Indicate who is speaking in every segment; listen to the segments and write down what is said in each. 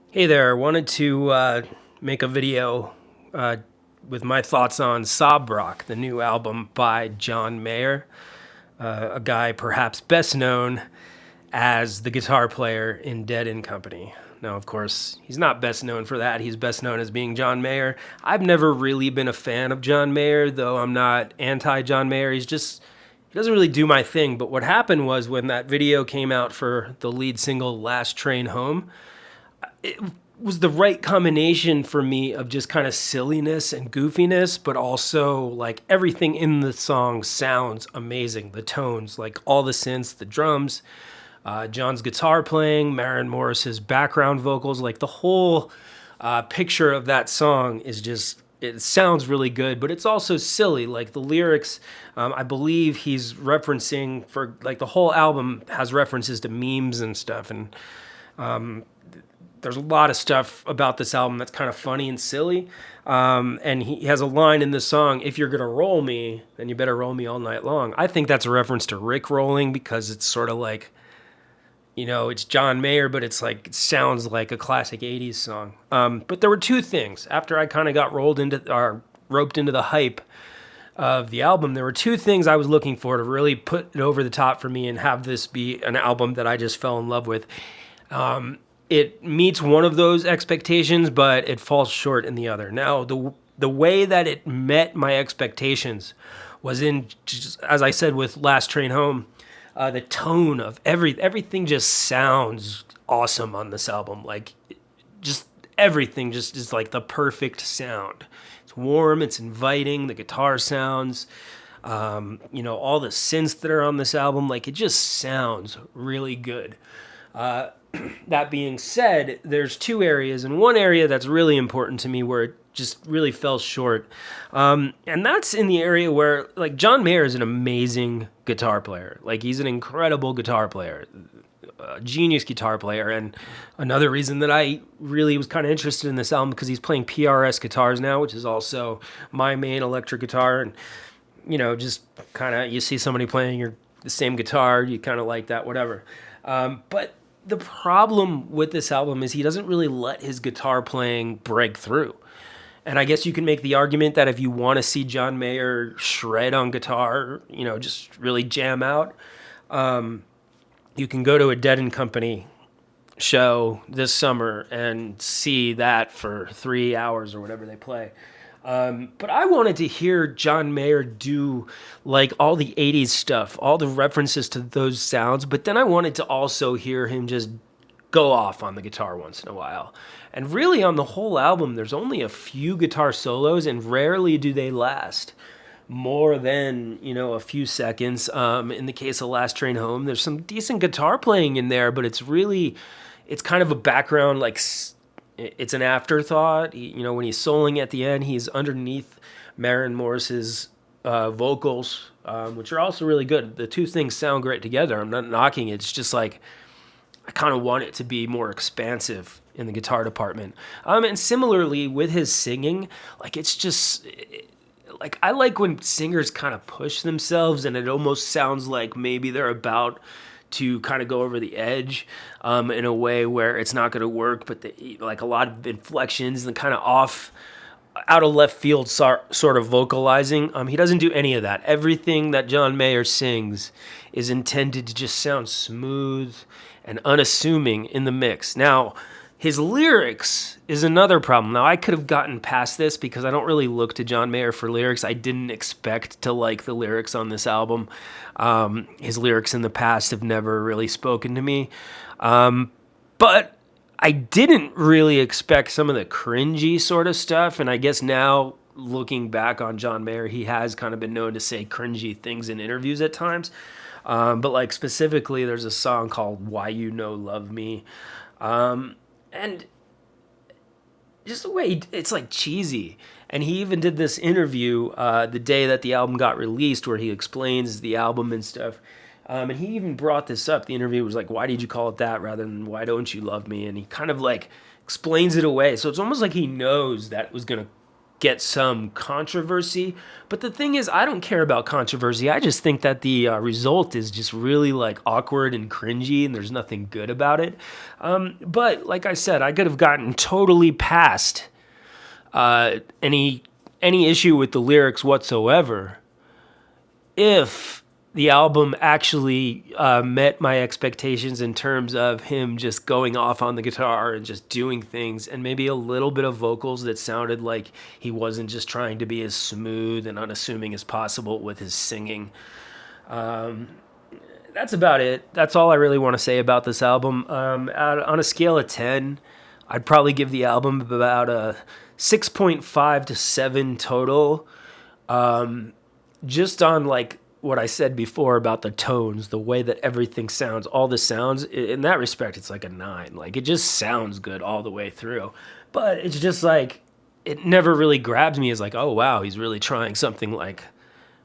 Speaker 1: Hey there, wanted to make a video uh, with my thoughts on Sob Rock, the new album by John Mayer, a guy perhaps best known as the guitar player in Dead and Company. Now, of course, he's not best known for that. He's best known as being John Mayer. I've never really been a fan of John Mayer, though I'm not anti John Mayer. He doesn't really do my thing. But what happened was when that video came out for the lead single Last Train Home, it was the right combination for me of just kind of silliness and goofiness, but also like everything in the song sounds amazing. The tones, like all the synths, the drums, John's guitar playing, Maren Morris's background vocals, like the whole picture of that song is just, it sounds really good, but it's also silly. Like the lyrics, I believe he's referencing for like the whole album has references to memes and stuff. And there's a lot of stuff about this album that's kind of funny and silly. And he has a line in this song, "If you're going to roll me, then you better roll me all night long." I think that's a reference to Rick rolling because it's sort of like, it's John Mayer, but it's like, it sounds like a classic 80s song. But there were two things. After I kind of got roped into the hype of the album, there were two things I was looking for to really put it over the top for me and have this be an album that I just fell in love with. It meets one of those expectations, but it falls short in the other. Now, the way that it met my expectations was in, just, as I said with Last Train Home, the tone of everything just sounds awesome on this album. Like, just everything just is like the perfect sound. It's warm, it's inviting, the guitar sounds, all the synths that are on this album, like it just sounds really good. That being said, there's two areas, and one area that's really important to me where it just really fell short. And that's in the area where, like, John Mayer is an amazing guitar player. Like, he's an incredible guitar player, a genius guitar player. And another reason that I really was kind of interested in this album because he's playing PRS guitars now, which is also my main electric guitar. And, just kind of, you see somebody playing the same guitar, you kind of like that, whatever. But the problem with this album is he doesn't really let his guitar playing break through. And I guess you can make the argument that if you want to see John Mayer shred on guitar, just really jam out, you can go to a Dead and Company show this summer and see that for 3 hours or whatever they play. But I wanted to hear John Mayer do like all the 80s stuff, all the references to those sounds, but then I wanted to also hear him just go off on the guitar once in a while. And really on the whole album, there's only a few guitar solos and rarely do they last more than, a few seconds. In the case of Last Train Home, there's some decent guitar playing in there, but it's kind of a background, like it's an afterthought. When he's soloing at the end, he's underneath Maren Morris's vocals, which are also really good. The two things sound great together. I'm not knocking it. It's just like I kind of want it to be more expansive in the guitar department. And similarly with his singing, like it's just like I like when singers kind of push themselves, and it almost sounds like maybe they're about to kind of go over the edge in a way where it's not going to work, but like a lot of inflections and kind of off, out of left field sort of vocalizing. He doesn't do any of that. Everything that John Mayer sings is intended to just sound smooth and unassuming in the mix. Now, his lyrics is another problem. Now, I could have gotten past this because I don't really look to John Mayer for lyrics. I didn't expect to like the lyrics on this album. His lyrics in the past have never really spoken to me. But I didn't really expect some of the cringy sort of stuff. And I guess now, looking back on John Mayer, he has kind of been known to say cringy things in interviews at times. But like specifically, there's a song called "Why You Know Love Me." And just the way it's like cheesy. And he even did this interview the day that the album got released where he explains the album and stuff. And he even brought this up. The interview was like, "Why did you call it that rather than Why Don't You Love Me?" And he kind of like explains it away. So it's almost like he knows that it was going to get some controversy. But the thing is, I don't care about controversy. I just think that the result is just really like awkward and cringy, and there's nothing good about it. But like I said, I could have gotten totally past any issue with the lyrics whatsoever if the album actually met my expectations in terms of him just going off on the guitar and just doing things, and maybe a little bit of vocals that sounded like he wasn't just trying to be as smooth and unassuming as possible with his singing. That's about it. That's all I really want to say about this album. On a scale of 10, I'd probably give the album about a 6.5 to 7 total. Just on like what I said before about the tones, the way that everything sounds, all the sounds, in that respect, it's like a 9. Like, it just sounds good all the way through. But it's just like, it never really grabs me as like, oh wow, he's really trying something like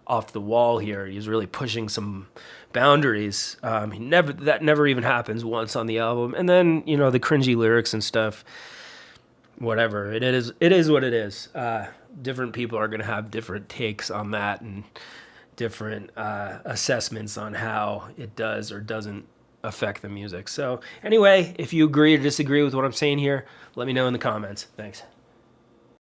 Speaker 1: off the wall here. He's really pushing some boundaries. That never even happens once on the album. And then, you know, the cringy lyrics and stuff, whatever. It is what it is. Different people are going to have different takes on that and different assessments on how it does or doesn't affect the music. So anyway, if you agree or disagree with what I'm saying here, let me know in the comments. Thanks.